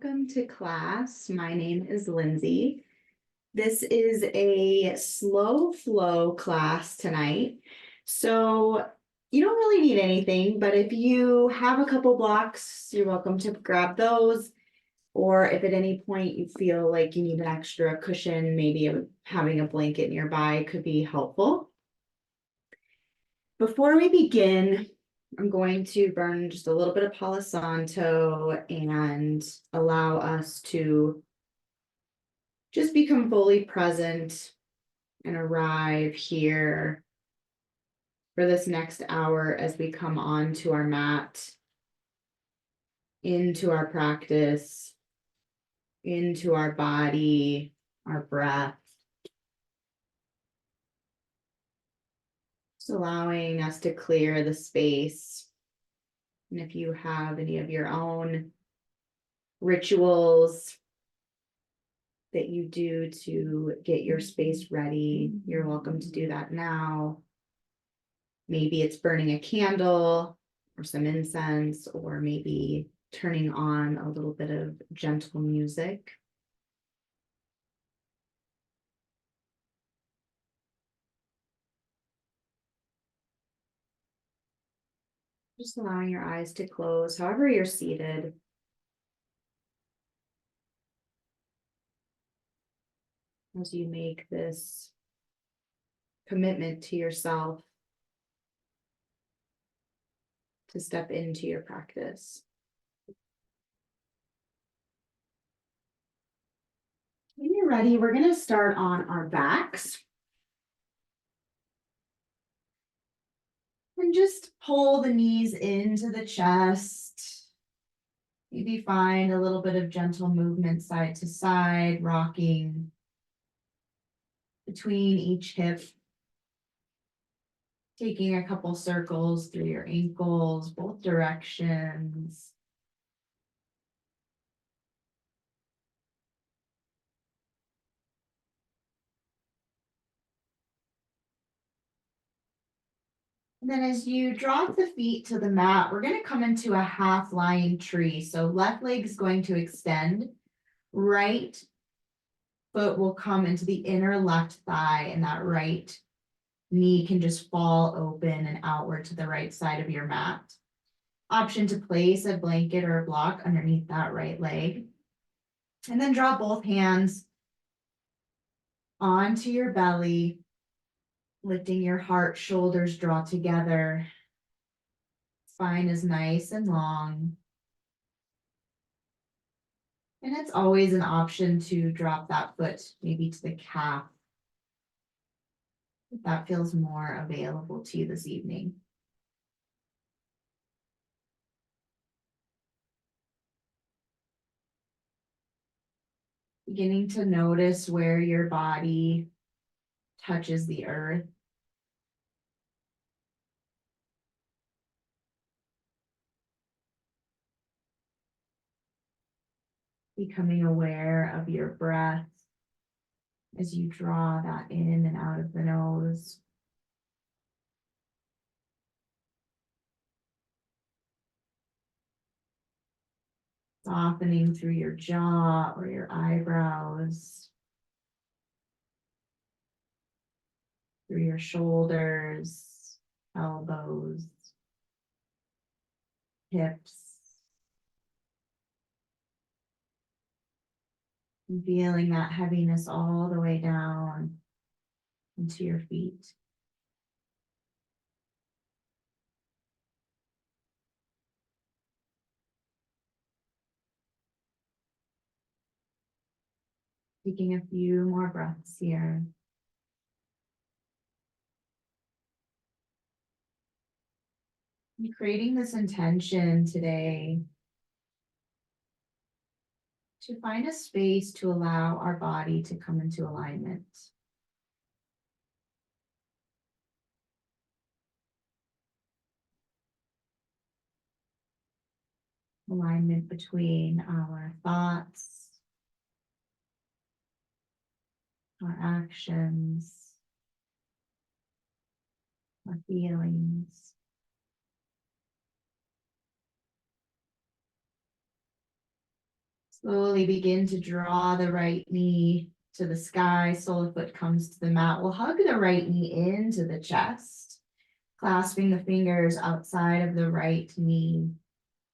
welcome to class. My name is Lindsay. This is a slow flow class tonight. So you don't really need anything, but if you have a couple blocks, you're welcome to grab those. Or if at any point you feel like you need an extra cushion, maybe having a blanket nearby could be helpful. Before we begin, I'm going to burn just a little bit of Palo Santo and allow us to just become fully present and arrive here for this next hour as we come on to our mat, into our practice, into our body, our breath. Just allowing us to clear the space. And if you have any of your own rituals that you do to get your space ready, you're welcome to do that now. Maybe it's burning a candle or some incense, or maybe turning on a little bit of gentle music. Just allowing your eyes to close, however you're seated. As you make this commitment to yourself to step into your practice. When you're ready, we're going to start on our backs. And just pull the knees into the chest. Maybe find a little bit of gentle movement side to side, rocking between each hip. Taking a couple circles through your ankles, both directions. And then as you drop the feet to the mat, we're going to come into a half lying tree. So left leg is going to extend, right foot will come into the inner left thigh, and that right knee can just fall open and outward to the right side of your mat. Option to place a blanket or a block underneath that right leg. And then drop both hands onto your belly, lifting your heart, shoulders draw together. Spine is nice and long. And it's always an option to drop that foot maybe to the calf, if that feels more available to you this evening. Beginning to notice where your body touches the earth. Becoming aware of your breath as you draw that in and out of the nose. Softening through your jaw or your eyebrows, through your shoulders, elbows, hips. And feeling that heaviness all the way down into your feet. Taking a few more breaths here. And creating this intention today to find a space to allow our body to come into alignment. Alignment between our thoughts, our actions, our feelings. Slowly begin to draw the right knee to the sky. Sole of foot comes to the mat. We'll hug the right knee into the chest, clasping the fingers outside of the right knee.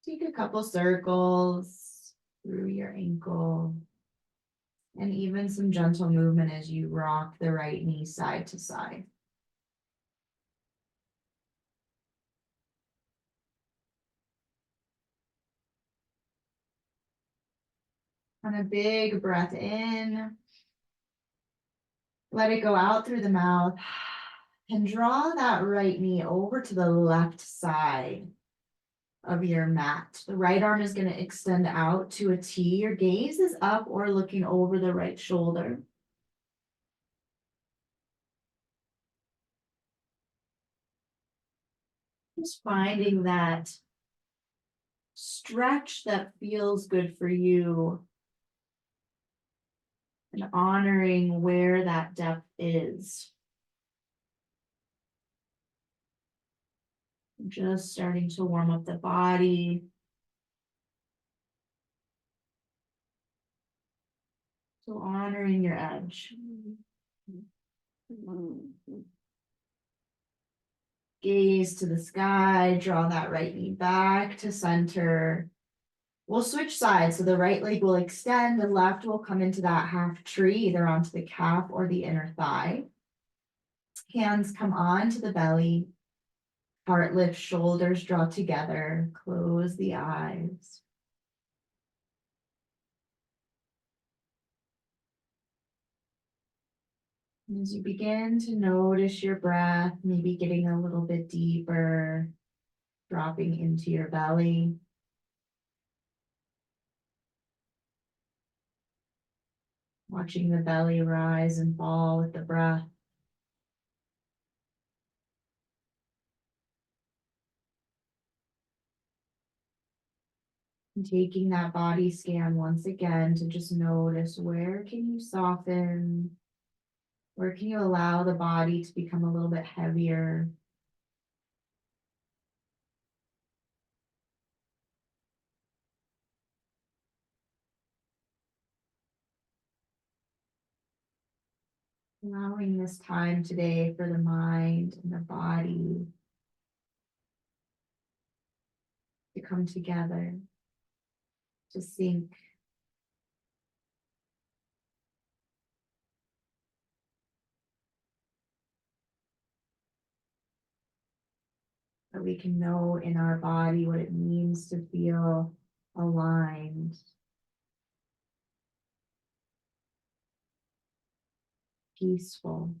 Take a couple circles through your ankle, and even some gentle movement as you rock the right knee side to side. And a big breath in. Let it go out through the mouth. And draw that right knee over to the left side of your mat. The right arm is going to extend out to a T. Your gaze is up or looking over the right shoulder. Just finding that stretch that feels good for you and honoring where that depth is. Just starting to warm up the body. So honoring your edge. Gaze to the sky, draw that right knee back to center. We'll switch sides. So the right leg will extend, the left will come into that half tree, either onto the calf or the inner thigh. Hands come onto the belly. Heart lifts, shoulders draw together. Close the eyes. And as you begin to notice your breath, maybe getting a little bit deeper, dropping into your belly. Watching the belly rise and fall with the breath. And taking that body scan once again to just notice, where can you soften? Where can you allow the body to become a little bit heavier? Allowing this time today for the mind and the body to come together, to sync. That we can know in our body what it means to feel aligned, peaceful.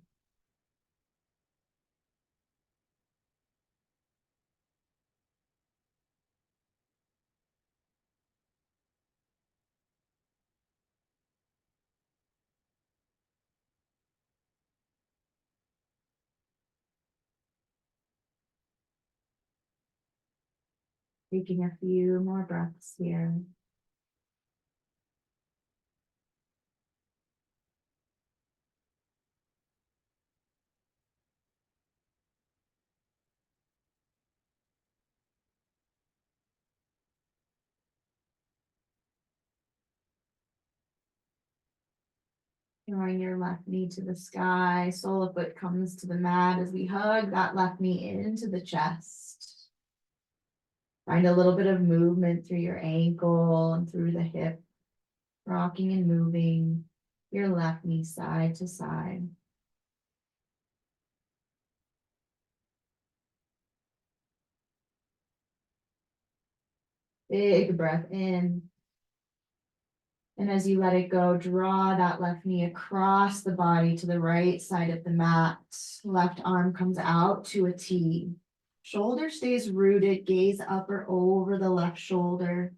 Taking a few more breaths here. Drawing your left knee to the sky, sole of foot comes to the mat as we hug that left knee into the chest. Find a little bit of movement through your ankle and through the hip, rocking and moving your left knee side to side. Big breath in. And as you let it go, draw that left knee across the body to the right side of the mat. Left arm comes out to a T. Shoulder stays rooted, gaze up or over the left shoulder.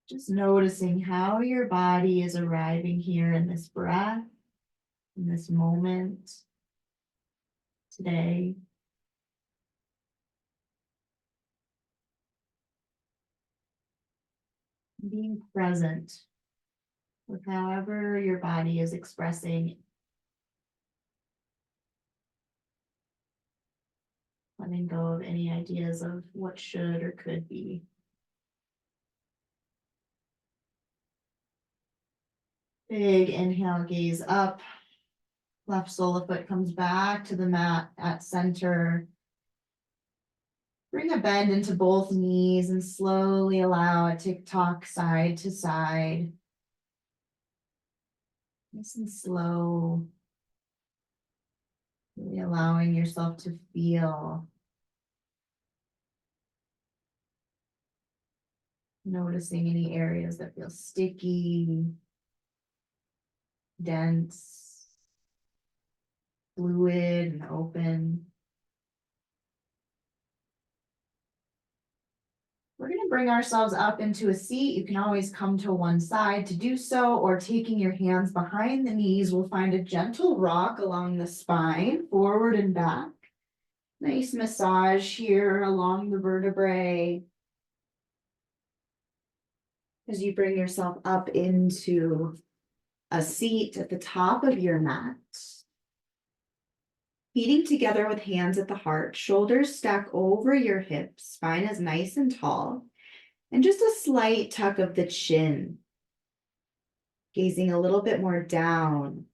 Just noticing how your body is arriving here in this breath, in this moment, today. Being present with however your body is expressing letting go of any ideas of what should or could be. Big inhale, gaze up. Left sole of foot comes back to the mat at center. Bring a bend into both knees and slowly allow a tick-tock side to side. Nice and slow. Really allowing yourself to feel. Noticing any areas that feel sticky, dense, fluid, and open. We're going to bring ourselves up into a seat. You can always come to one side to do so, or taking your hands behind the knees, we'll find a gentle rock along the spine, forward and back. Nice massage here along the vertebrae. As you bring yourself up into a seat at the top of your mat. Feeting together with hands at the heart, shoulders stack over your hips, spine is nice and tall, and just a slight tuck of the chin. Gazing a little bit more down.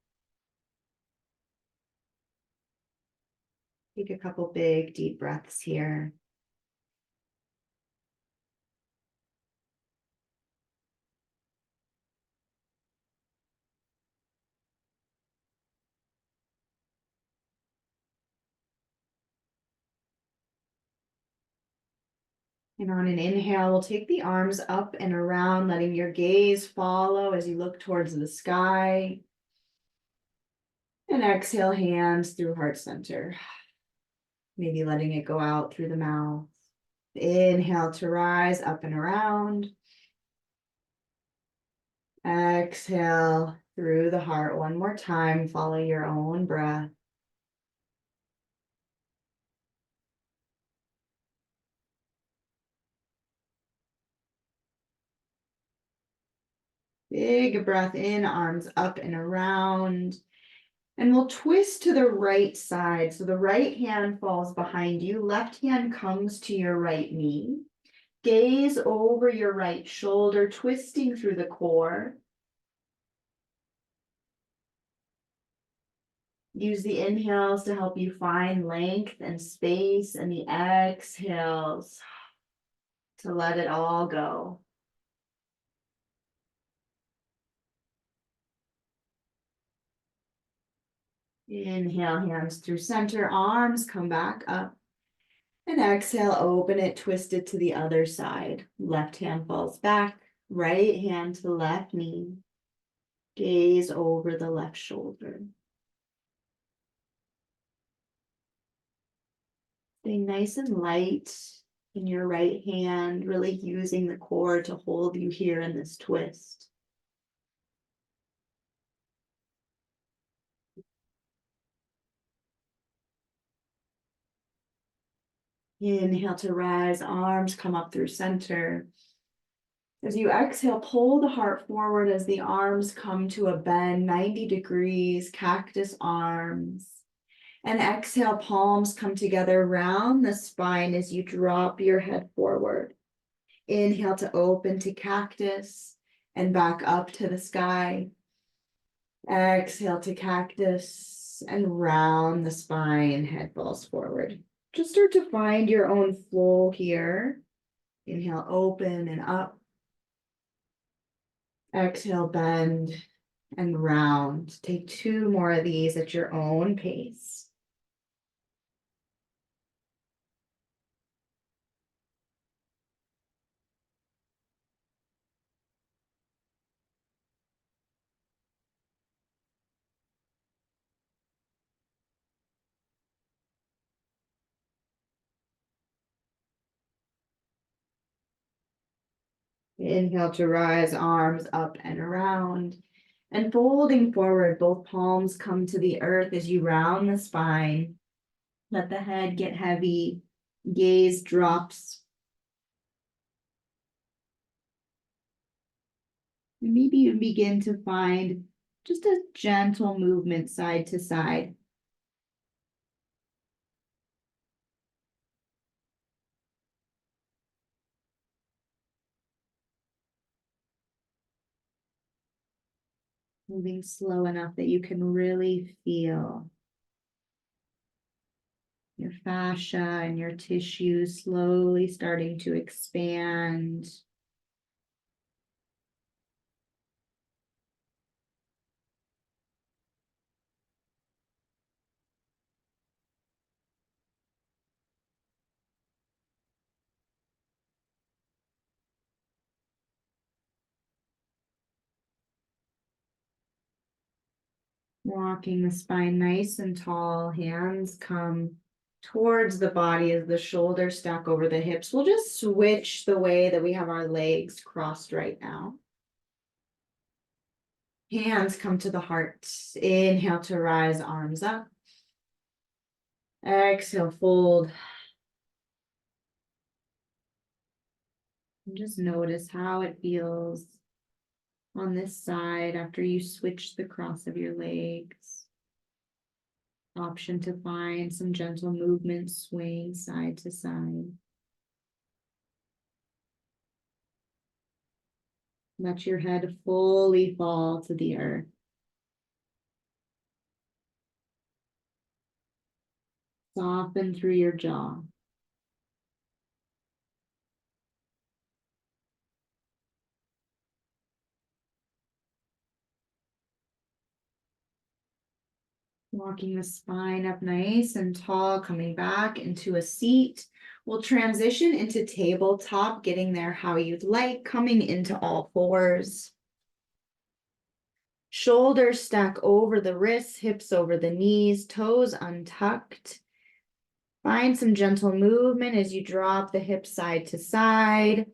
Take a couple big, deep breaths here. And on an inhale, we'll take the arms up and around, letting your gaze follow as you look towards the sky. And exhale, hands through heart center. Maybe letting it go out through the mouth. Inhale to rise up and around. Exhale through the heart one more time. Follow your own breath. Big breath in, arms up and around. And we'll twist to the right side. So the right hand falls behind you. Left hand comes to your right knee. Gaze over your right shoulder, twisting through the core. Use the inhales to help you find length and space, and the exhales to let it all go. Inhale, hands through center, arms come back up. And exhale, open it, twist it to the other side. Left hand falls back, right hand to left knee. Gaze over the left shoulder. Stay nice and light in your right hand, really using the core to hold you here in this twist. Inhale to rise, arms come up through center. As you exhale, pull the heart forward as the arms come to a bend, 90 degrees, cactus arms. And exhale, palms come together, round the spine as you drop your head forward. Inhale to open to cactus and back up to the sky. Exhale to cactus and round the spine, head falls forward. Just start to find your own flow here. Inhale, open and up. Exhale, bend and round. Take 2 more of these at your own pace. Inhale to rise, arms up and around. And folding forward, both palms come to the earth as you round the spine. Let the head get heavy, gaze drops. And maybe you begin to find just a gentle movement side to side. Moving slow enough that you can really feel your fascia and your tissue slowly starting to expand. Walking the spine nice and tall, hands come towards the body as the shoulders stack over the hips. We'll just switch the way that we have our legs crossed right now. Hands come to the heart. Inhale to rise, arms up. Exhale, fold. And just notice how it feels on this side after you switch the cross of your legs. Option to find some gentle movement, swaying side to side. Let your head fully fall to the earth. Soften through your jaw. Walking the spine up nice and tall, coming back into a seat. We'll transition into tabletop, getting there how you'd like, coming into all fours. Shoulders stack over the wrists, hips over the knees, toes untucked. Find some gentle movement as you drop the hips side to side.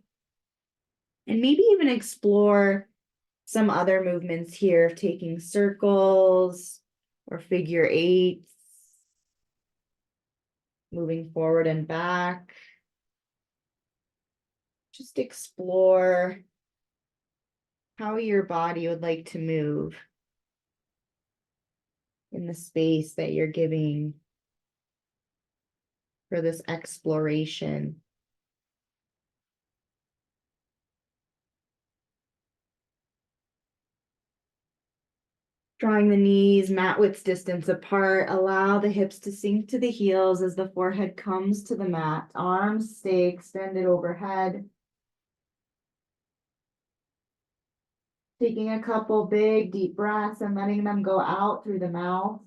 And maybe even explore some other movements here of taking circles or figure eights, moving forward and back. Just explore how your body would like to move in the space that you're giving for this exploration. Drawing the knees mat width distance apart, allow the hips to sink to the heels as the forehead comes to the mat. Arms stay extended overhead. Taking a couple big deep breaths and letting them go out through the mouth.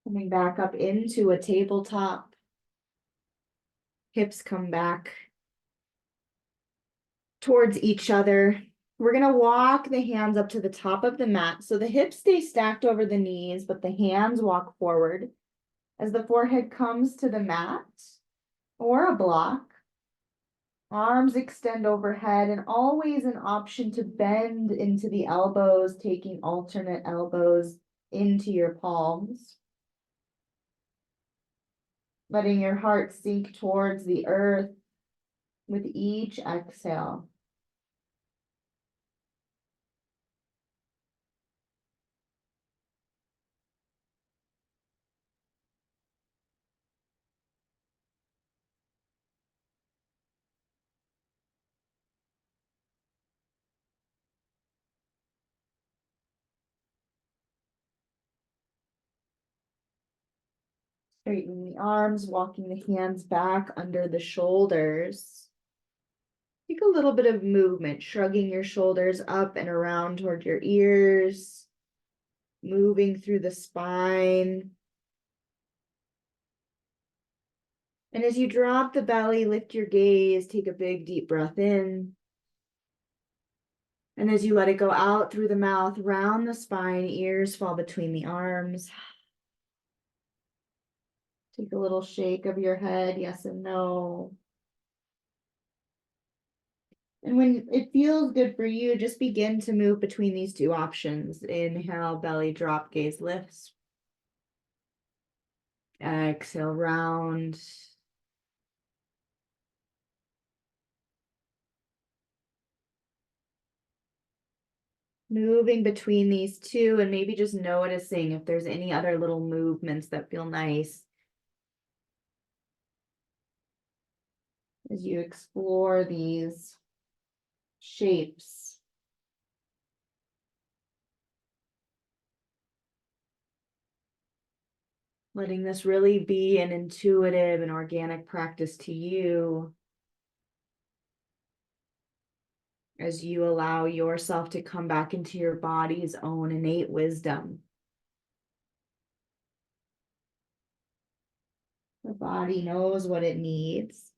Coming back up into a tabletop. Hips come back towards each other. We're going to walk the hands up to the top of the mat. So the hips stay stacked over the knees, but the hands walk forward as the forehead comes to the mat or a block. Arms extend overhead, and always an option to bend into the elbows, taking alternate elbows into your palms. Letting your heart sink towards the earth with each exhale. Straightening the arms, walking the hands back under the shoulders. Take a little bit of movement, shrugging your shoulders up and around toward your ears, moving through the spine. And as you drop the belly, lift your gaze, take a big deep breath in. And as you let it go out through the mouth, round the spine, ears fall between the arms. Take a little shake of your head, yes and no. And when it feels good for you, just begin to move between these two options. Inhale, belly drop, gaze lifts. Exhale, round. Moving between these two and maybe just noticing if there's any other little movements that feel nice as you explore these shapes. Letting this really be an intuitive and organic practice to you as you allow yourself to come back into your body's own innate wisdom. The body knows what it needs.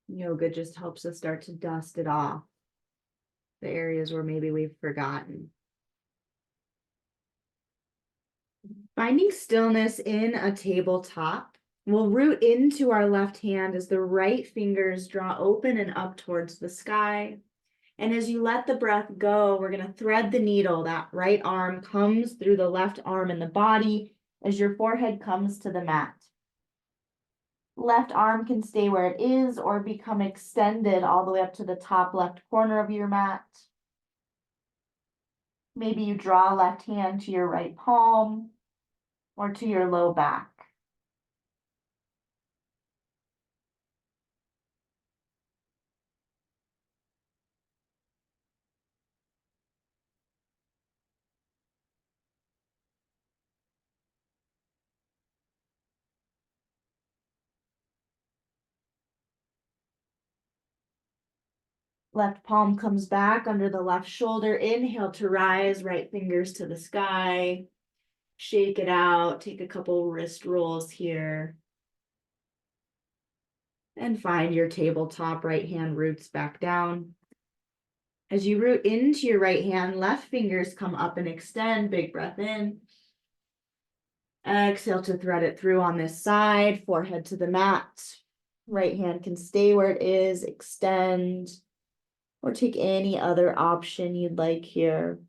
Yoga just helps us start to dust it off, the areas where maybe we've forgotten. Finding stillness in a tabletop. We'll root into our left hand as the right fingers draw open and up towards the sky. And as you let the breath go, we're going to thread the needle. That right arm comes through the left arm and the body as your forehead comes to the mat. Left arm can stay where it is or become extended all the way up to the top left corner of your mat. Maybe you draw left hand to your right palm or to your low back. Left palm comes back under the left shoulder. Inhale to rise, right fingers to the sky. Shake it out. Take a couple wrist rolls here. And find your tabletop. Right hand roots back down. As you root into your right hand, left fingers come up and extend. Big breath in. Exhale to thread it through on this side. Forehead to the mat. Right hand can stay where it is. Extend. Or take any other option you'd like here.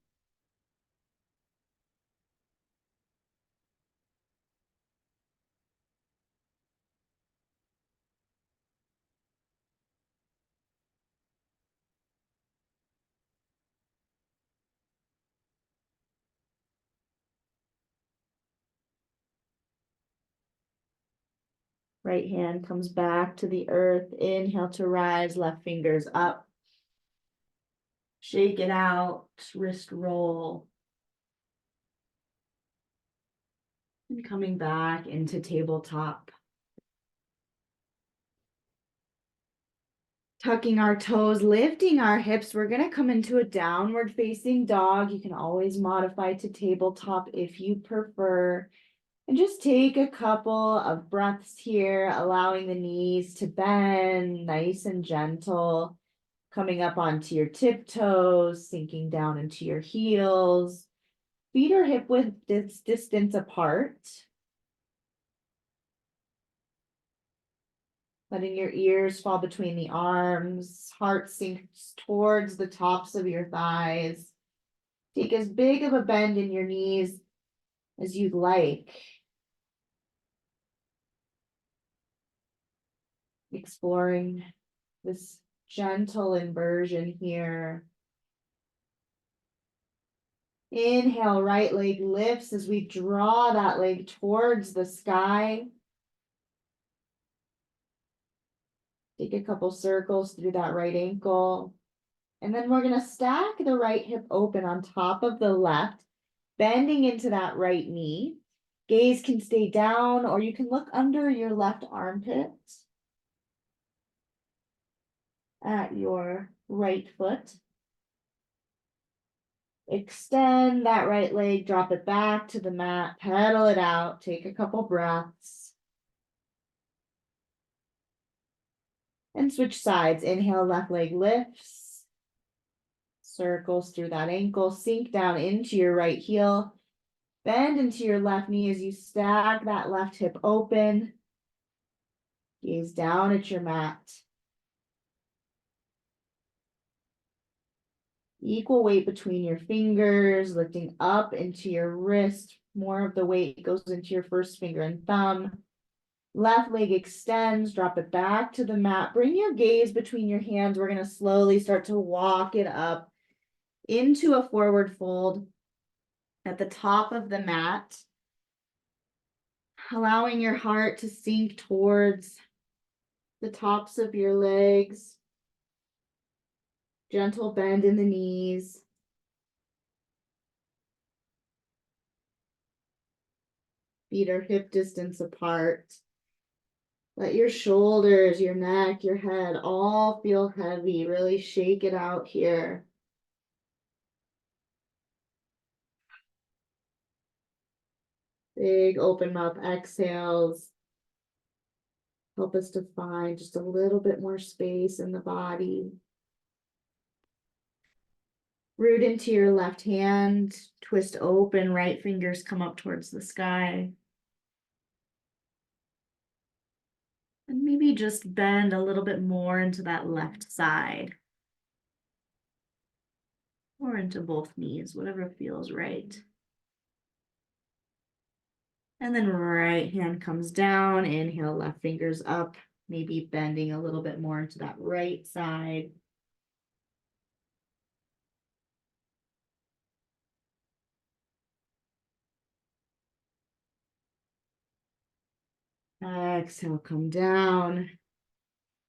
Right hand comes back to the earth. Inhale to rise, left fingers up. Shake it out, wrist roll. And coming back into tabletop. Tucking our toes, lifting our hips. We're going to come into a downward facing dog. You can always modify to tabletop if you prefer. And just take a couple of breaths here, allowing the knees to bend nice and gentle, coming up onto your tiptoes, sinking down into your heels. Feet are hip width distance apart. Letting your ears fall between the arms, heart sinks towards the tops of your thighs. Take as big of a bend in your knees as you'd like. Exploring this gentle inversion here. Inhale, right leg lifts as we draw that leg towards the sky. Take a couple circles through that right ankle. And then we're going to stack the right hip open on top of the left, bending into that right knee. Gaze can stay down, or you can look under your left armpit at your right foot. Extend that right leg, drop it back to the mat, pedal it out, take a couple breaths. And switch sides. Inhale, left leg lifts. Circles through that ankle, sink down into your right heel. Bend into your left knee as you stack that left hip open. Gaze down at your mat. Equal weight between your fingers, lifting up into your wrist. More of the weight goes into your first finger and thumb. Left leg extends, drop it back to the mat. Bring your gaze between your hands. We're gonna slowly start to walk it up into a forward fold at the top of the mat. Allowing your heart to sink towards the tops of your legs. Gentle bend in the knees. Feet are hip distance apart. Let your shoulders, your neck, your head all feel heavy. Really shake it out here. Big open mouth exhales. Help us to find just a little bit more space in the body. Root into your left hand. Twist open, right fingers come up towards the sky. And maybe just bend a little bit more into that left side. Or into both knees, whatever feels right. And then right hand comes down, inhale, left fingers up, maybe bending a little bit more into that right side. Exhale, come down.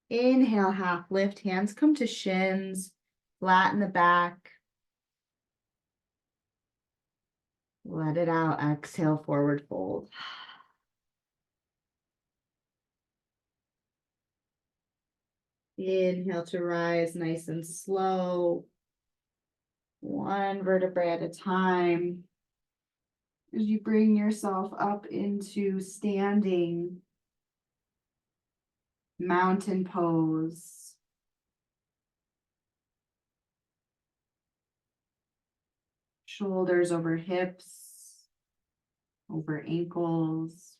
Inhale, half lift, hands come to shins, flatten the back. Let it out, exhale, forward fold. Inhale to rise nice and slow. One vertebrae at a time. As you bring yourself up into standing mountain pose. Shoulders over hips, over ankles.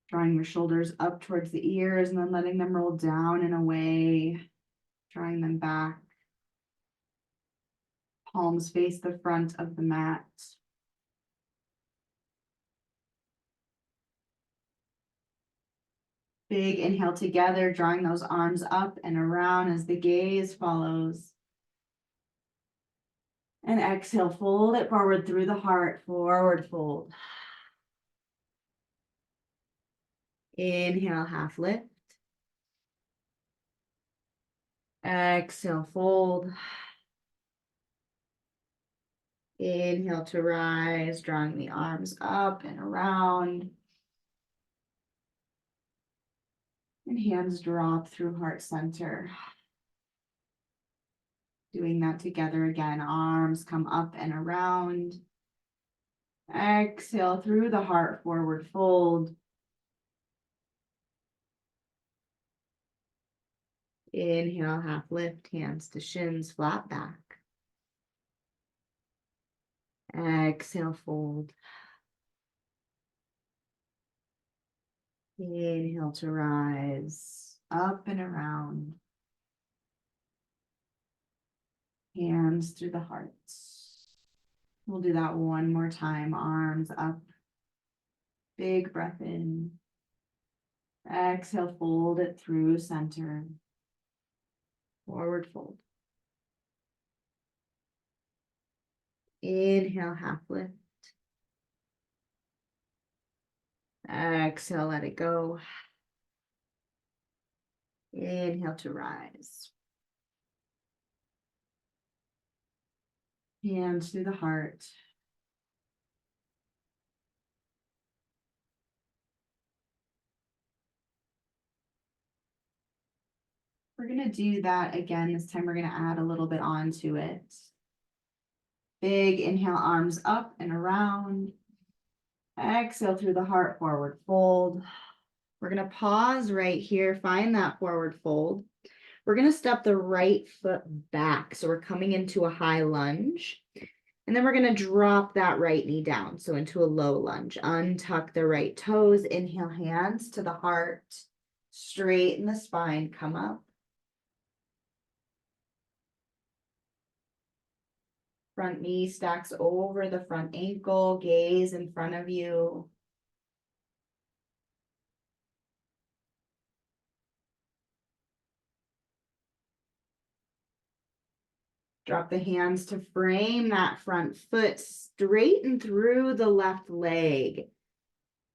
Drawing your shoulders up towards the ears and then letting them roll down and away. Drawing them back. Palms face the front of the mat. Big inhale together, drawing those arms up and around as the gaze follows. And exhale, fold it forward through the heart, forward fold. Inhale, half lift. Exhale, fold. Inhale to rise, drawing the arms up and around. And hands drop through heart center. Doing that together again. Arms come up and around. Exhale through the heart, forward fold. Inhale, half lift, hands to shins, flat back. Exhale, fold. Inhale to rise, up and around. Hands through the heart. We'll do that one more time. Arms up. Big breath in. Exhale, fold it through center. Forward fold. Inhale, half lift. Exhale, let it go. Inhale to rise. Hands through the heart. We're going to do that again. This time we're going to add a little bit onto it. Big inhale, arms up and around. Exhale through the heart, forward fold. We're going to pause right here, find that forward fold. We're going to step the right foot back. So we're coming into a high lunge. And then we're going to drop that right knee down. So into a low lunge. Untuck the right toes. Inhale, hands to the heart. Straighten the spine. Come up. Front knee stacks over the front ankle. Gaze in front of you. Drop the hands to frame that front foot, straighten through the left leg.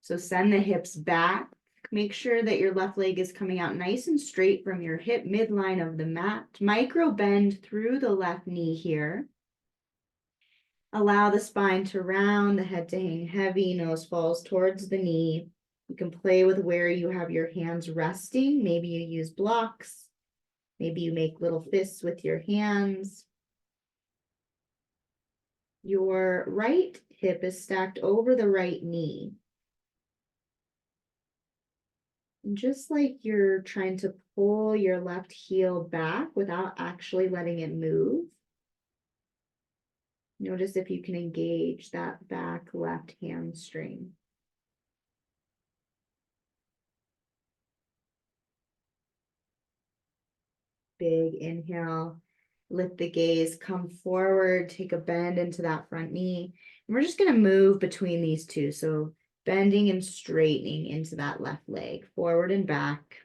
So send the hips back. Make sure that your left leg is coming out nice and straight from your hip midline of the mat. Micro bend through the left knee here. Allow the spine to round, the head to hang heavy, nose falls towards the knee. You can play with where you have your hands resting. Maybe you use blocks. Maybe you make little fists with your hands. Your right hip is stacked over the right knee. And just like you're trying to pull your left heel back without actually letting it move, notice if you can engage that back left hamstring. Big inhale, lift the gaze, come forward, take a bend into that front knee. And we're just going to move between these two. So bending and straightening into that left leg, forward and back.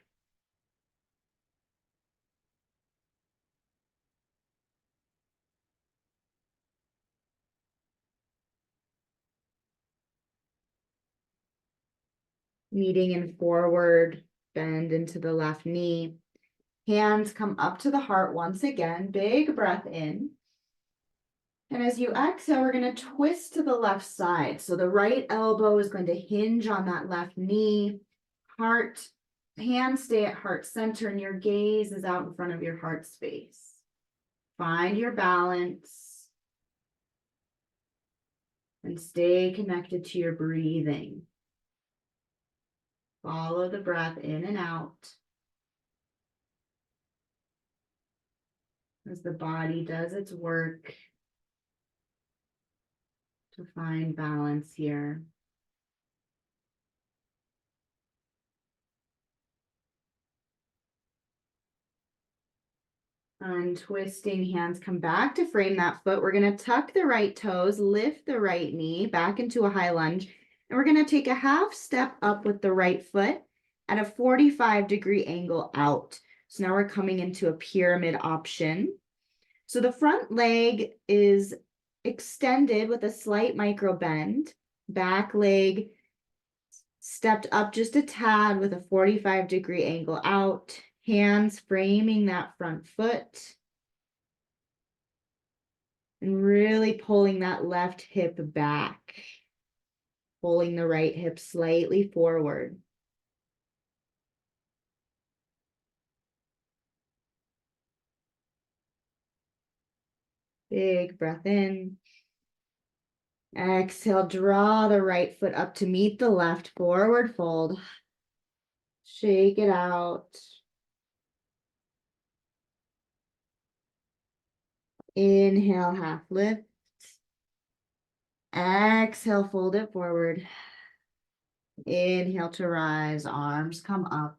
Meeting and forward, bend into the left knee. Hands come up to the heart once again. Big breath in. And as you exhale, we're going to twist to the left side. So the right elbow is going to hinge on that left knee. Heart, hands stay at heart center, and your gaze is out in front of your heart space. Find your balance and stay connected to your breathing. Follow the breath in and out as the body does its work to find balance here. Untwisting, hands come back to frame that foot. We're going to tuck the right toes, lift the right knee back into a high lunge, and we're going to take a half step up with the right foot at a 45-degree angle out. So now we're coming into a pyramid option. So the front leg is extended with a slight micro bend. Back leg stepped up just a tad with a 45-degree angle out. Hands framing that front foot. And really pulling that left hip back. Pulling the right hip slightly forward. Big breath in. Exhale, draw the right foot up to meet the left, forward fold. Shake it out. Inhale, half lift. Exhale, fold it forward. Inhale to rise, arms come up.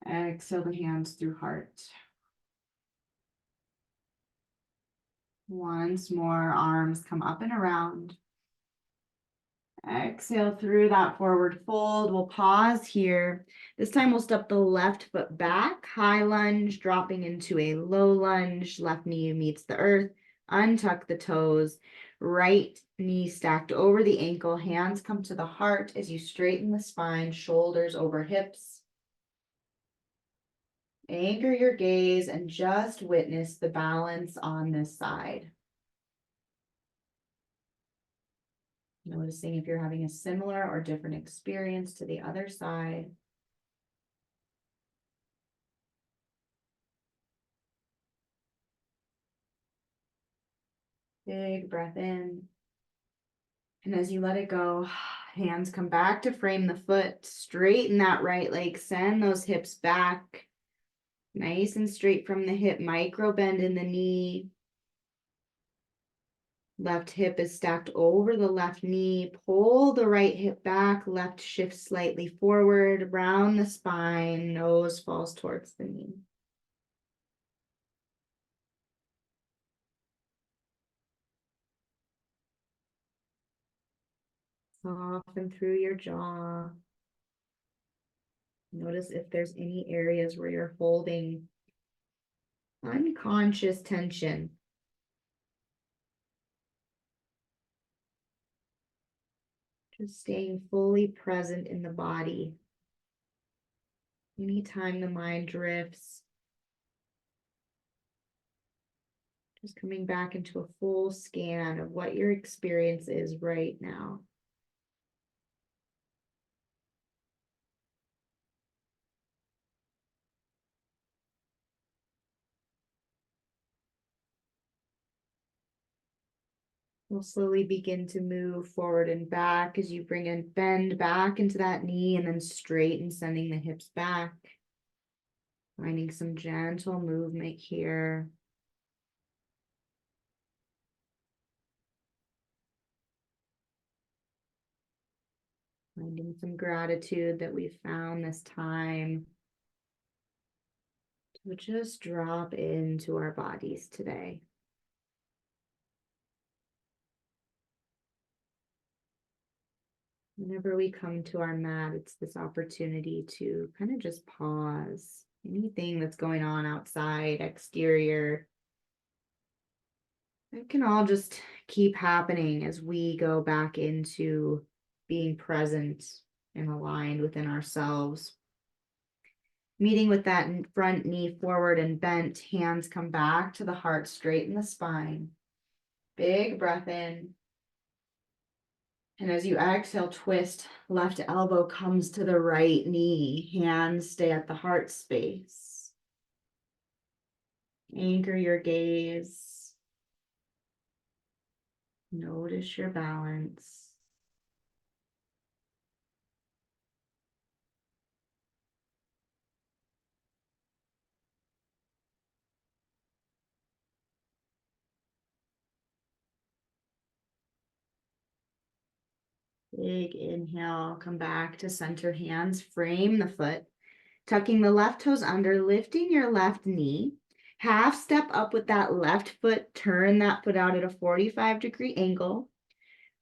Exhale the hands through heart. Once more, arms come up and around. Exhale through that forward fold. We'll pause here. This time we'll step the left foot back, high lunge, dropping into a low lunge. Left knee meets the earth. Untuck the toes. Right knee stacked over the ankle. Hands come to the heart as you straighten the spine, shoulders over hips. Anchor your gaze and just witness the balance on this side. Noticing if you're having a similar or different experience to the other side. Big breath in. And as you let it go, hands come back to frame the foot. Straighten that right leg. Send those hips back. Nice and straight from the hip. Micro bend in the knee. Left hip is stacked over the left knee. Pull the right hip back. Left shifts slightly forward. Round the spine. Nose falls towards the knee. Soften through your jaw. Notice if there's any areas where you're holding unconscious tension. Just staying fully present in the body. Anytime the mind drifts, just coming back into a full scan of what your experience is right now. We'll slowly begin to move forward and back as you bring and bend back into that knee and then straighten, sending the hips back. Finding some gentle movement here. Finding some gratitude that we found this time to just drop into our bodies today. Whenever we come to our mat, it's this opportunity to kind of just pause. Anything that's going on outside, exterior, it can all just keep happening as we go back into being present and aligned within ourselves. Meeting with that front knee forward and bent, hands come back to the heart, straighten the spine. Big breath in. And as you exhale, twist, left elbow comes to the right knee, hands stay at the heart space. Anchor your gaze. Notice your balance. Big inhale, come back to center, hands frame the foot, tucking the left toes under, lifting your left knee. Half step up with that left foot, turn that foot out at a 45-degree angle.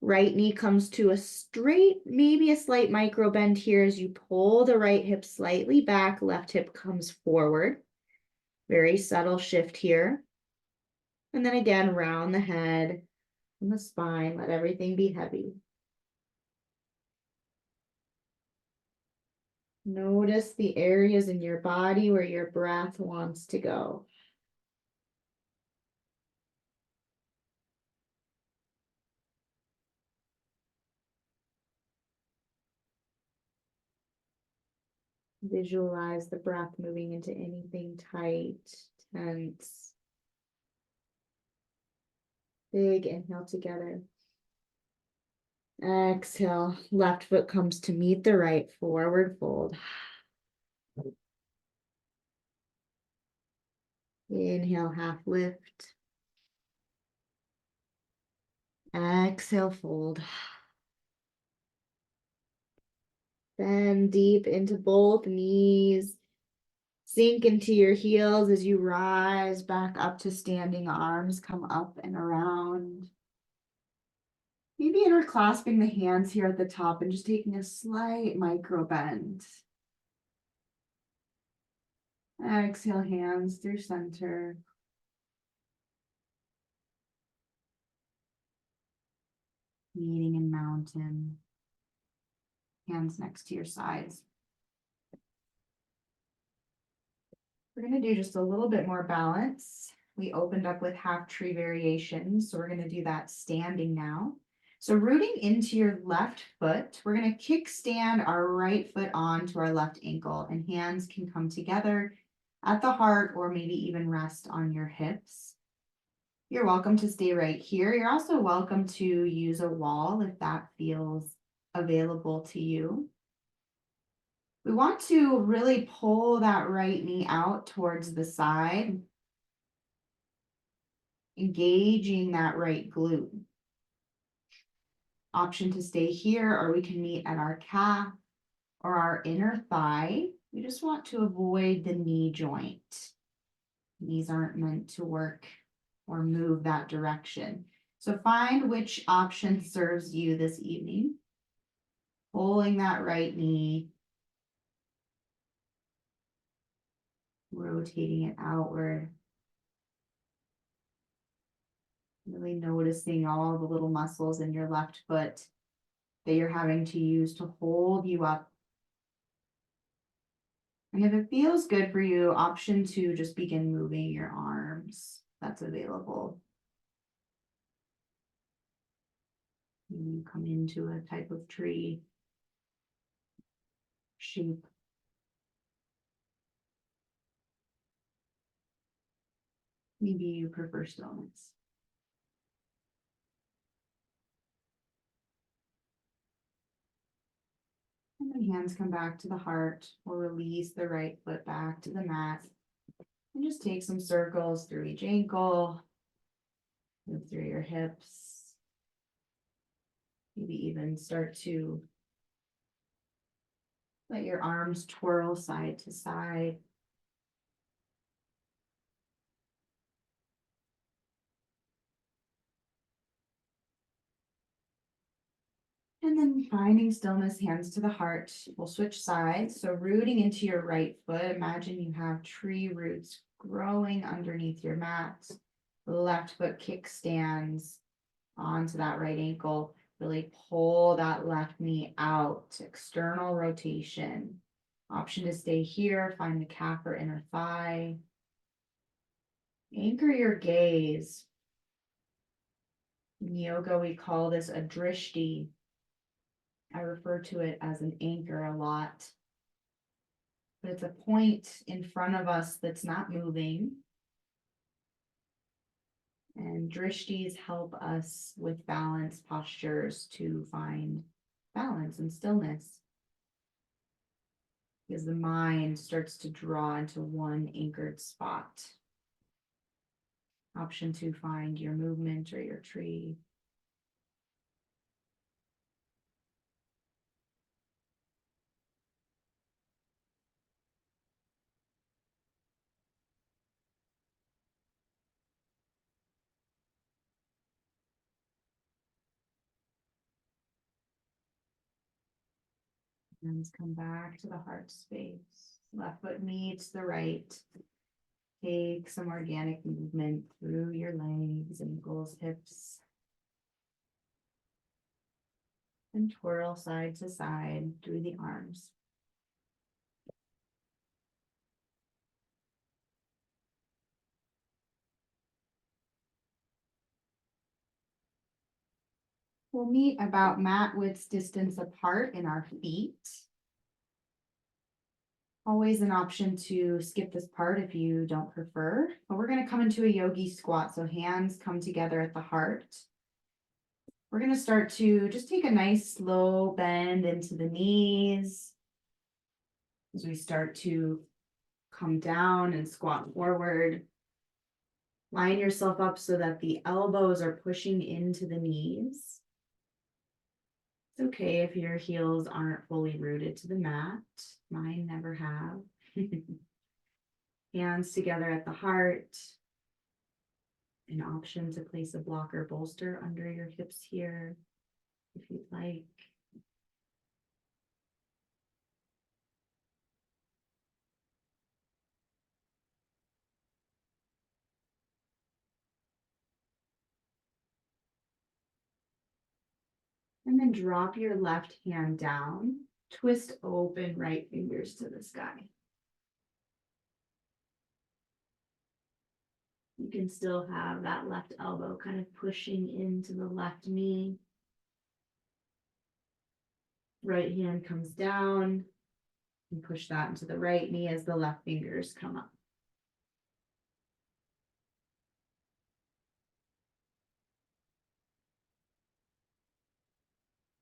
Right knee comes to a straight, maybe a slight micro bend here as you pull the right hip slightly back, left hip comes forward. Very subtle shift here. And then again, round the head and the spine, let everything be heavy. Notice the areas in your body where your breath wants to go. Visualize the breath moving into anything tight, tense. Big inhale together. Exhale, left foot comes to meet the right, forward fold. Inhale, half lift. Exhale, fold. Bend deep into both knees. Sink into your heels as you rise back up to standing. Arms come up and around. Maybe interclasping the hands here at the top and just taking a slight micro bend. Exhale, hands through center. Meeting in mountain. Hands next to your sides. We're going to do just a little bit more balance. We opened up with half tree variations, so we're going to do that standing now. So rooting into your left foot, we're going to kickstand our right foot onto our left ankle, and hands can come together at the heart or maybe even rest on your hips. You're welcome to stay right here. You're also welcome to use a wall if that feels available to you. We want to really pull that right knee out towards the side, engaging that right glute. Option to stay here, or we can meet at our calf or our inner thigh. We just want to avoid the knee joint. Knees aren't meant to work or move that direction. So find which option serves you this evening. Pulling that right knee, rotating it outward. Really noticing all the little muscles in your left foot that you're having to use to hold you up. And if it feels good for you, option 2, just begin moving your arms. That's available. You come into a type of tree shape. Maybe you prefer stillness. And then hands come back to the heart. We'll release the right foot back to the mat. And just take some circles through each ankle. Move through your hips. Maybe even start to let your arms twirl side to side. And then finding stillness, hands to the heart. We'll switch sides. So rooting into your right foot, imagine you have tree roots growing underneath your mat. The left foot kickstands onto that right ankle. Really pull that left knee out. External rotation. Option to stay here, find the calf or inner thigh. Anchor your gaze. In yoga, we call this a drishti. I refer to it as an anchor a lot. But it's a point in front of us that's not moving. And drishtis help us with balance postures to find balance and stillness. Because the mind starts to draw into one anchored spot. Option 2, find your movement or your tree. Hands come back to the heart space. Left foot meets the right. Take some organic movement through your legs, ankles, hips. And twirl side to side through the arms. We'll meet about mat width distance apart in our feet. Always an option to skip this part if you don't prefer, but we're going to come into a yogi squat. So hands come together at the heart. We're going to start to just take a nice slow bend into the knees as we start to come down and squat forward. Line yourself up so that the elbows are pushing into the knees. It's okay if your heels aren't fully rooted to the mat. Mine never have. Hands together at the heart. An option to place a blocker bolster under your hips here, if you'd like. And then drop your left hand down. Twist open right fingers to the sky. You can still have that left elbow kind of pushing into the left knee. Right hand comes down and push that into the right knee as the left fingers come up.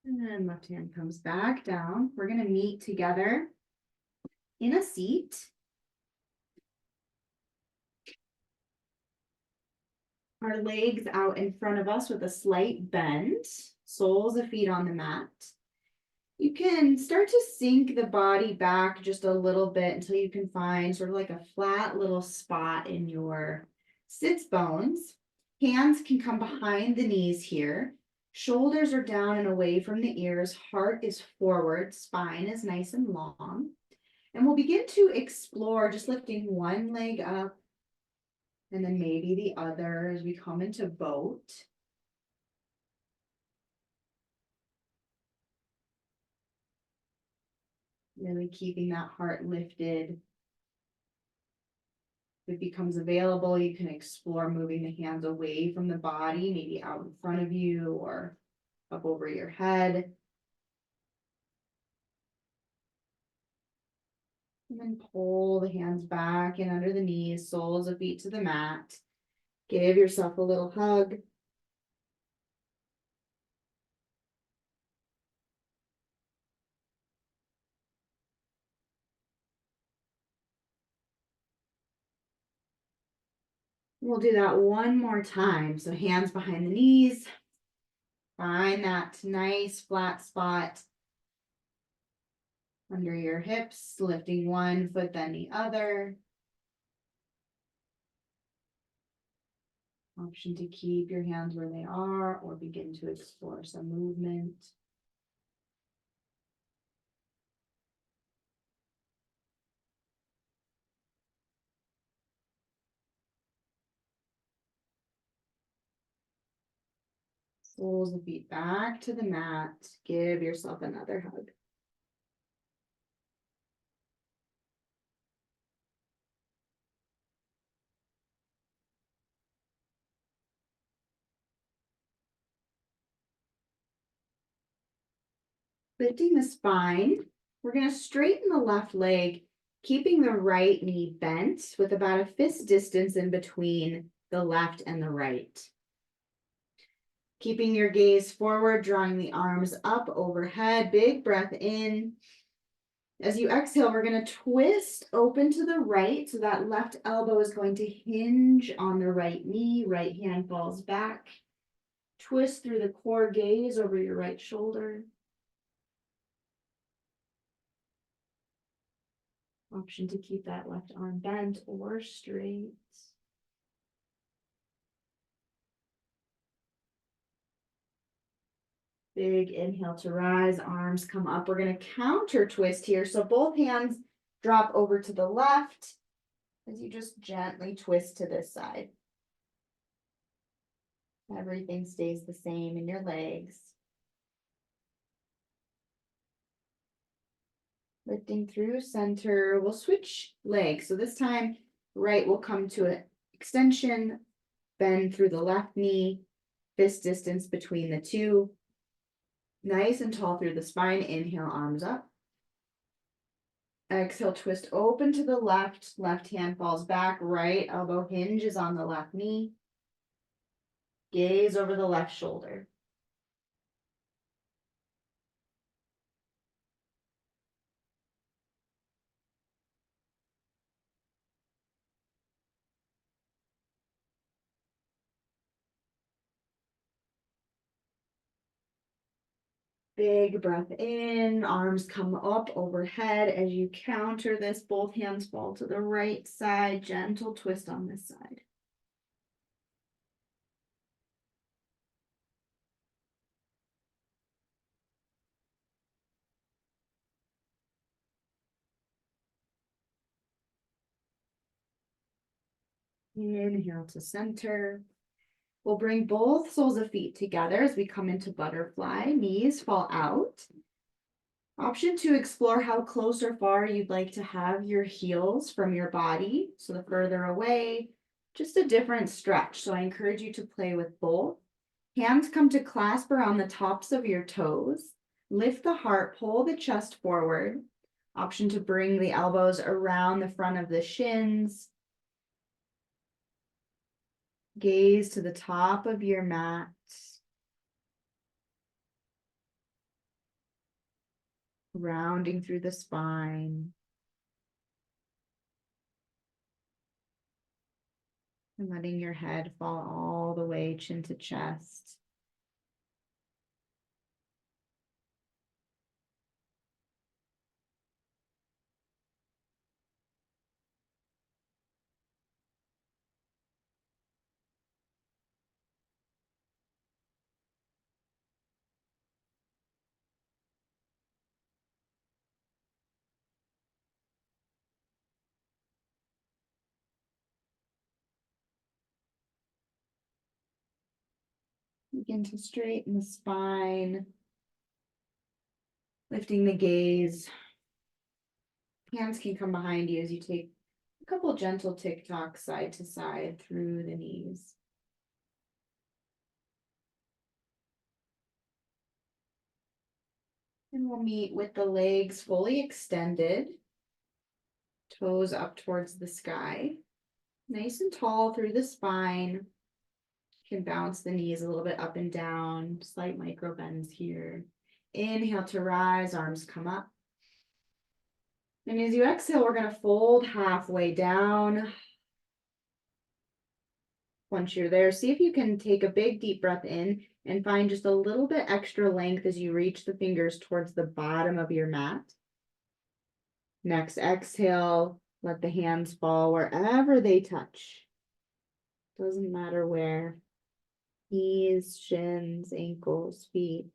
And then left hand comes back down. We're going to meet together in a seat. Our legs out in front of us with a slight bend, soles of feet on the mat. You can start to sink the body back just a little bit until you can find sort of like a flat little spot in your sits bones. Hands can come behind the knees here. Shoulders are down and away from the ears. Heart is forward. Spine is nice and long. And we'll begin to explore just lifting one leg up And then maybe the other as we come into boat. Really keeping that heart lifted. If it becomes available, you can explore moving the hands away from the body, maybe out in front of you or up over your head. And then pull the hands back and under the knees, soles of feet to the mat. Give yourself a little hug. We'll do that one more time. So hands behind the knees. Find that nice flat spot under your hips, lifting one foot, then the other. Option to keep your hands where they are or begin to explore some movement. Soles of feet back to the mat. Give yourself another hug. Lifting the spine, we're going to straighten the left leg, keeping the right knee bent with about a fist distance in between the left and the right. Keeping your gaze forward, drawing the arms up overhead, big breath in. As you exhale, we're going to twist open to the right. So that left elbow is going to hinge on the right knee, right hand falls back. Twist through the core, gaze over your right shoulder. Option to keep that left arm bent or straight. Big inhale to rise, arms come up. We're going to counter twist here. So both hands drop over to the left as you just gently twist to this side. Everything stays the same in your legs. Lifting through center, we'll switch legs. So this time, right will come to an extension, bend through the left knee, fist distance between the two. Nice and tall through the spine. Inhale, arms up. Exhale, twist open to the left. Left hand falls back. Right elbow hinges on the left knee. Gaze over the left shoulder. Big breath in, arms come up overhead. As you counter this, both hands fall to the right side. Gentle twist on this side. Inhale to center. We'll bring both soles of feet together as we come into butterfly. Knees fall out. Option to explore how close or far you'd like to have your heels from your body. So the further away, just a different stretch. So I encourage you to play with both. Hands come to clasp around the tops of your toes. Lift the heart, pull the chest forward. Option to bring the elbows around the front of the shins. Gaze to the top of your mat. Rounding through the spine. And letting your head fall all the way chin to chest. Begin to straighten the spine. Lifting the gaze. Hands can come behind you as you take a couple gentle tick-tocks side to side through the knees. And we'll meet with the legs fully extended. Toes up towards the sky. Nice and tall through the spine. You can bounce the knees a little bit up and down. Slight micro bends here. Inhale to rise, arms come up. And as you exhale, we're going to fold halfway down. Once you're there, see if you can take a big deep breath in and find just a little bit extra length as you reach the fingers towards the bottom of your mat. Next exhale, let the hands fall wherever they touch. Doesn't matter where. Knees, shins, ankles, feet.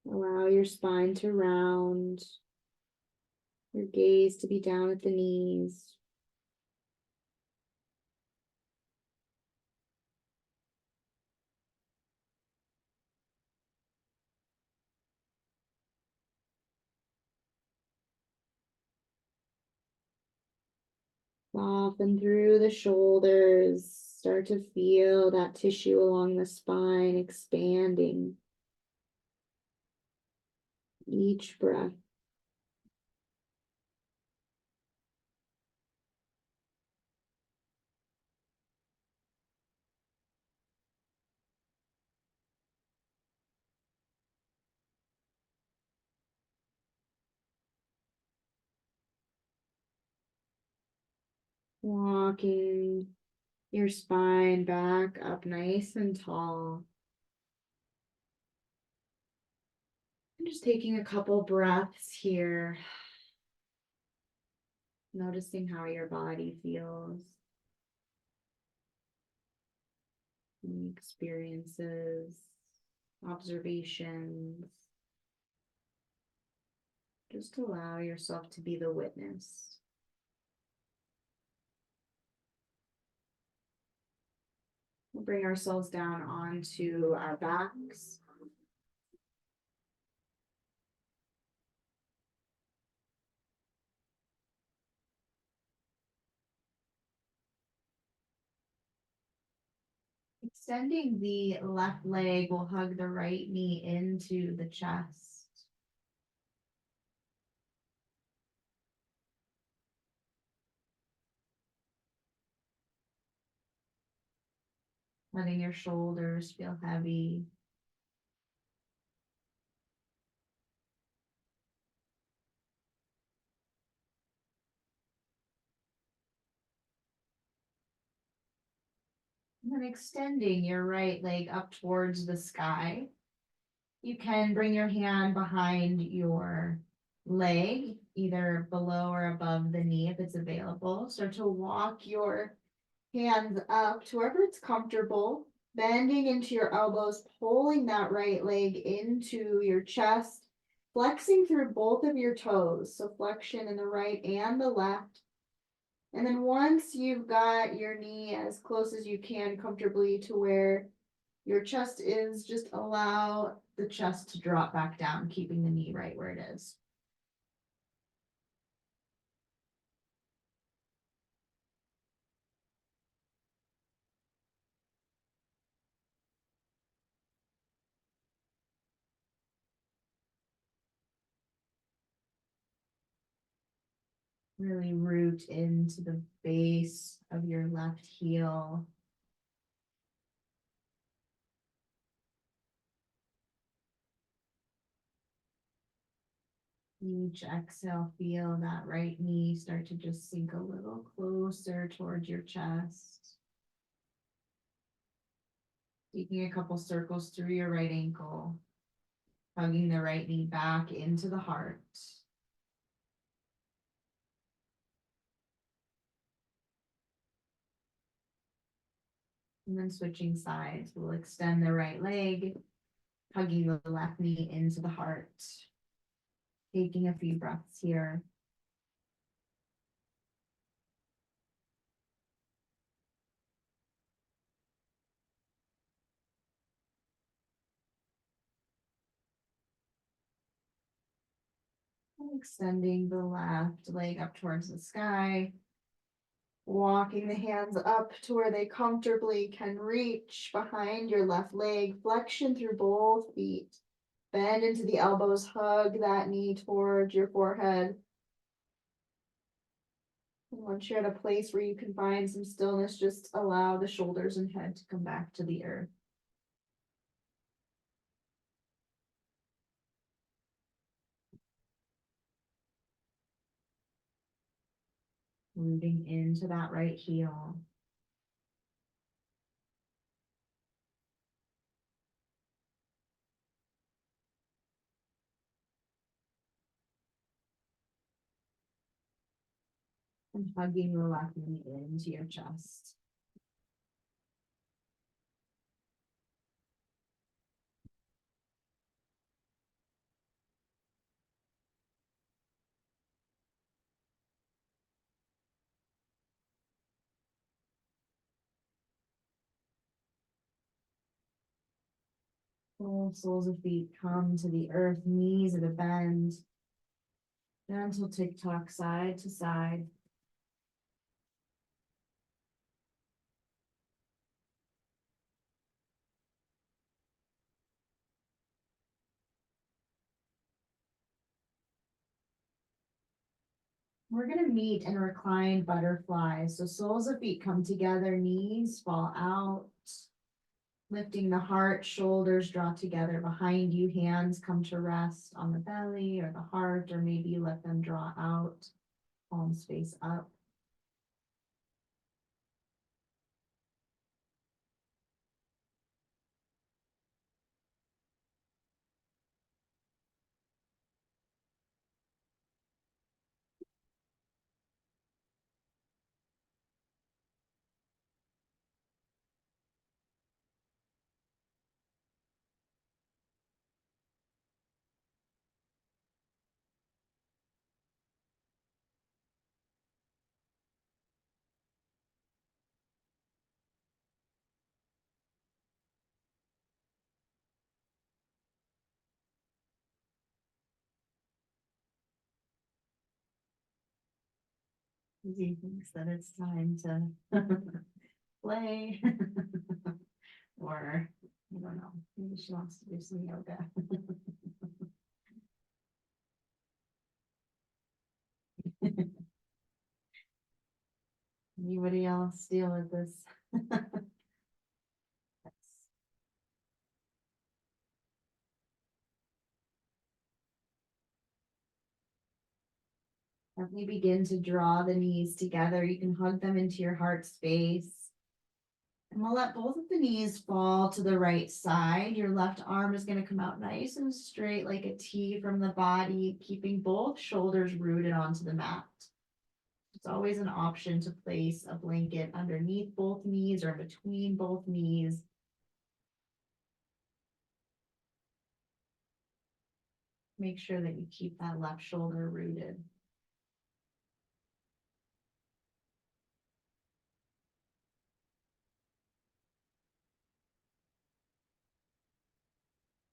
Allow your spine to round, your gaze to be down at the knees. Soften through the shoulders. Start to feel that tissue along the spine expanding. Each breath. Walking your spine back up nice and tall. And just taking a couple breaths here. Noticing how your body feels. Any experiences, observations. Just allow yourself to be the witness. We'll bring ourselves down onto our backs. Extending the left leg, will hug the right knee into the chest. Letting your shoulders feel heavy. And then extending your right leg up towards the sky. You can bring your hand behind your leg, either below or above the knee if it's available. Start to walk your hands up to wherever it's comfortable, bending into your elbows, pulling that right leg into your chest, flexing through both of your toes. So flexion in the right and the left. And then once you've got your knee as close as you can comfortably to where your chest is, just allow the chest to drop back down, keeping the knee right where it is. Really root into the base of your left heel. Each exhale, feel that right knee start to just sink a little closer towards your chest. Taking a couple circles through your right ankle, hugging the right knee back into the heart. And then switching sides, we'll extend the right leg, hugging the left knee into the heart. Taking a few breaths here. Extending the left leg up towards the sky. Walking the hands up to where they comfortably can reach behind your left leg. Flexion through both feet. Bend into the elbows, hug that knee towards your forehead. And once you're at a place where you can find some stillness, just allow the shoulders and head to come back to the earth. Moving into that right heel. And hugging the left knee into your chest. Full soles of feet come to the earth, knees at a bend. Gentle tick-tock side to side. We're gonna meet in reclined butterfly. So soles of feet come together, knees fall out. Lifting the heart, shoulders draw together behind you, hands come to rest on the belly or the heart, or maybe you let them draw out, palms face up. He thinks that it's time to play. Or, I don't know, maybe she wants to do some yoga. Anybody else deal with this? Definitely begin to draw the knees together. You can hug them into your heart space. And we'll let both of the knees fall to the right side. Your left arm is going to come out nice and straight like a T from the body, keeping both shoulders rooted onto the mat. It's always an option to place a blanket underneath both knees or between both knees. Make sure that you keep that left shoulder rooted.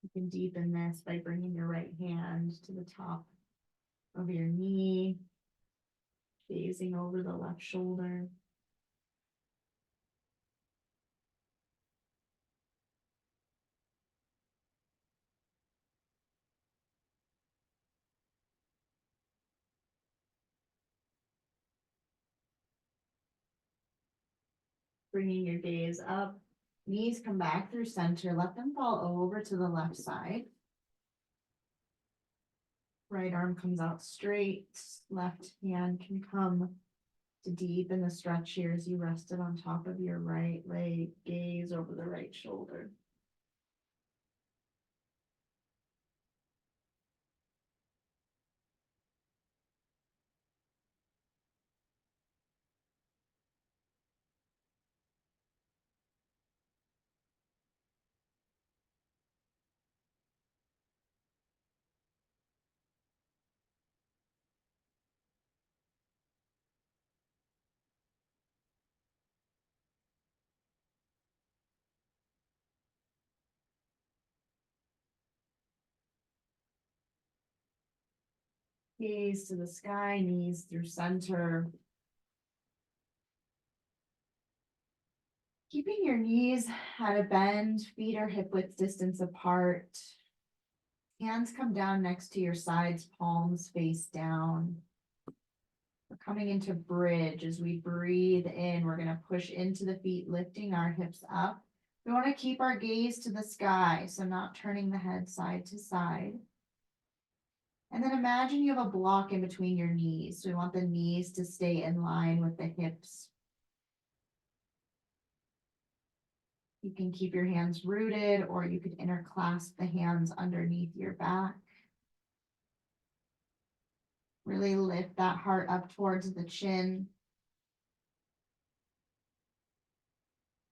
You can deepen this by bringing your right hand to the top of your knee, gazing over the left shoulder. Bringing your gaze up, knees come back through center, let them fall over to the left side. Right arm comes out straight, left hand can come to deepen the stretch here as you rest it on top of your right leg, gaze over the right shoulder. Gaze to the sky, knees through center. Keeping your knees at a bend, feet are hip width distance apart. Hands come down next to your sides, palms face down. We're coming into bridge. As we breathe in, we're going to push into the feet, lifting our hips up. We want to keep our gaze to the sky, so not turning the head side to side. And then imagine you have a block in between your knees. So we want the knees to stay in line with the hips. You can keep your hands rooted, or you could interclasp the hands underneath your back. Really lift that heart up towards the chin.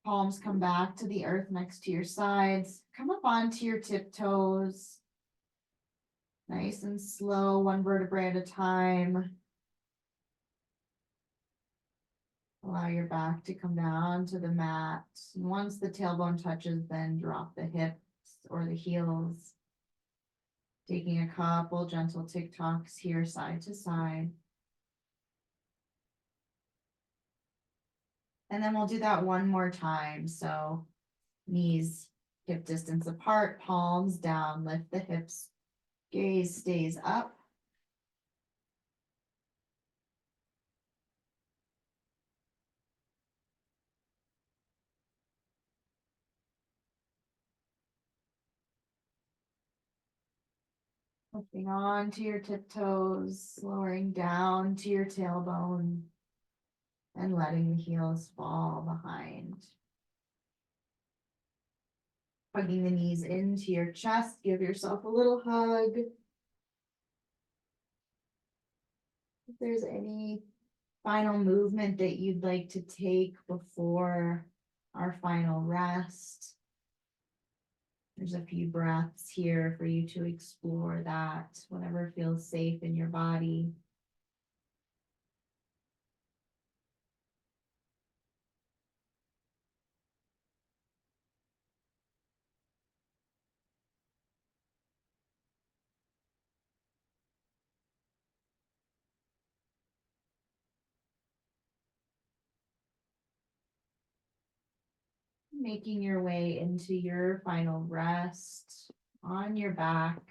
Palms come back to the earth next to your sides. Come up onto your tiptoes. Nice and slow, one vertebrae at a time. Allow your back to come down to the mat. And once the tailbone touches, then drop the hips or the heels. Taking a couple gentle tick-tocks here, side to side. And then we'll do that one more time. So knees hip distance apart, palms down, lift the hips, gaze stays up. Lifting on to your tiptoes, lowering down to your tailbone, and letting the heels fall behind. Hugging the knees into your chest, give yourself a little hug. If there's any final movement that you'd like to take before our final rest, there's a few breaths here for you to explore that, whatever feels safe in your body. Making your way into your final rest on your back,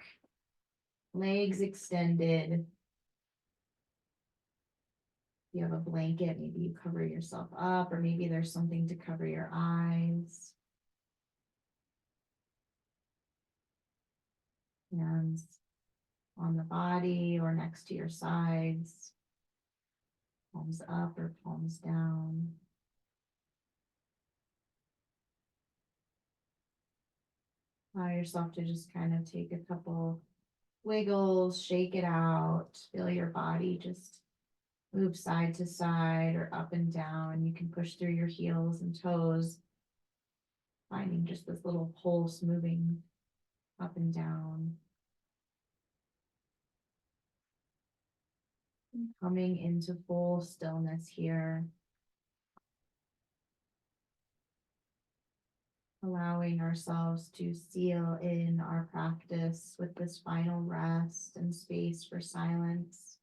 legs extended. If you have a blanket, maybe you cover yourself up, or maybe there's something to cover your eyes. Hands on the body or next to your sides, palms up or palms down. Allow yourself to just kind of take a couple wiggles, shake it out, feel your body just move side to side or up and down. You can push through your heels and toes, finding just this little pulse moving up and down. And coming into full stillness here. Allowing ourselves to seal in our practice with this final rest and space for silence.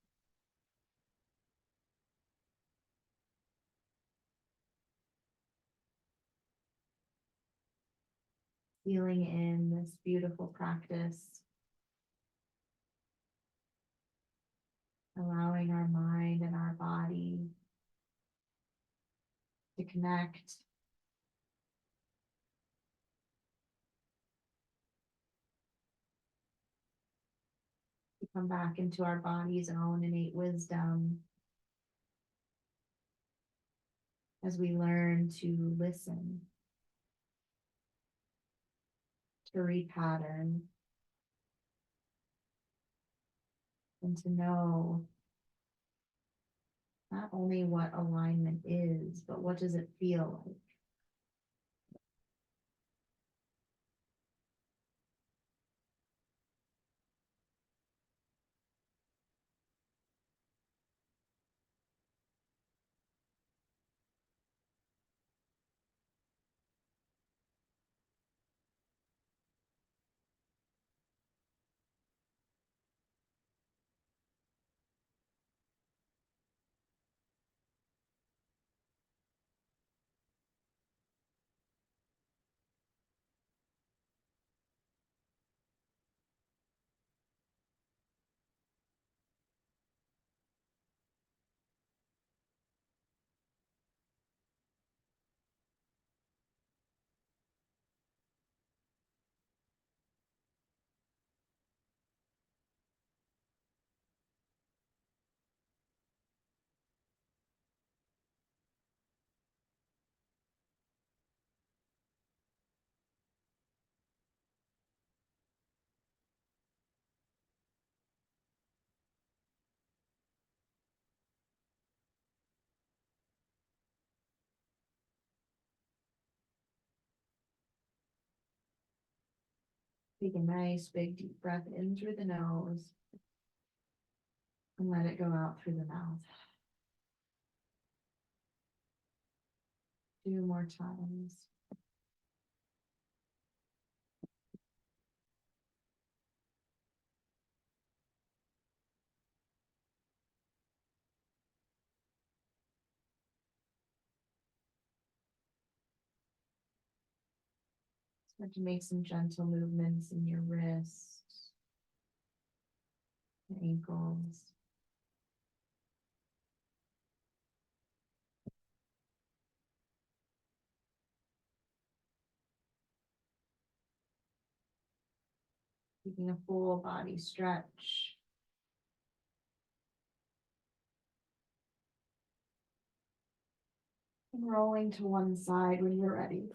Feeling in this beautiful practice. Allowing our mind and our body to connect. To come back into our body's own innate wisdom. As we learn to listen, to repattern, and to know not only what alignment is, but what does it feel like? Take a nice big deep breath in through the nose and let it go out through the mouth. 2 more times. Start to make some gentle movements in your wrists, the ankles. Taking a full body stretch. And rolling to one side when you're ready.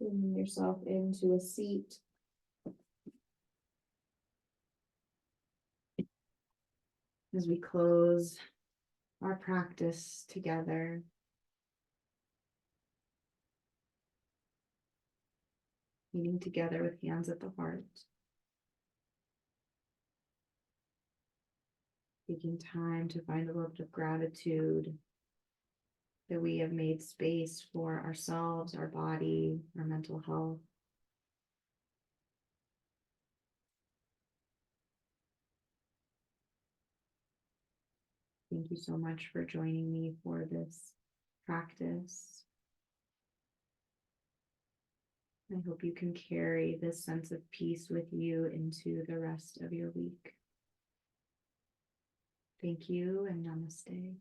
Bringing yourself into a seat. As we close our practice together. Meeting together with hands at the heart. Taking time to find a little bit of gratitude that we have made space for ourselves, our body, our mental health. Thank you so much for joining me for this practice. I hope you can carry this sense of peace with you into the rest of your week. Thank you and namaste.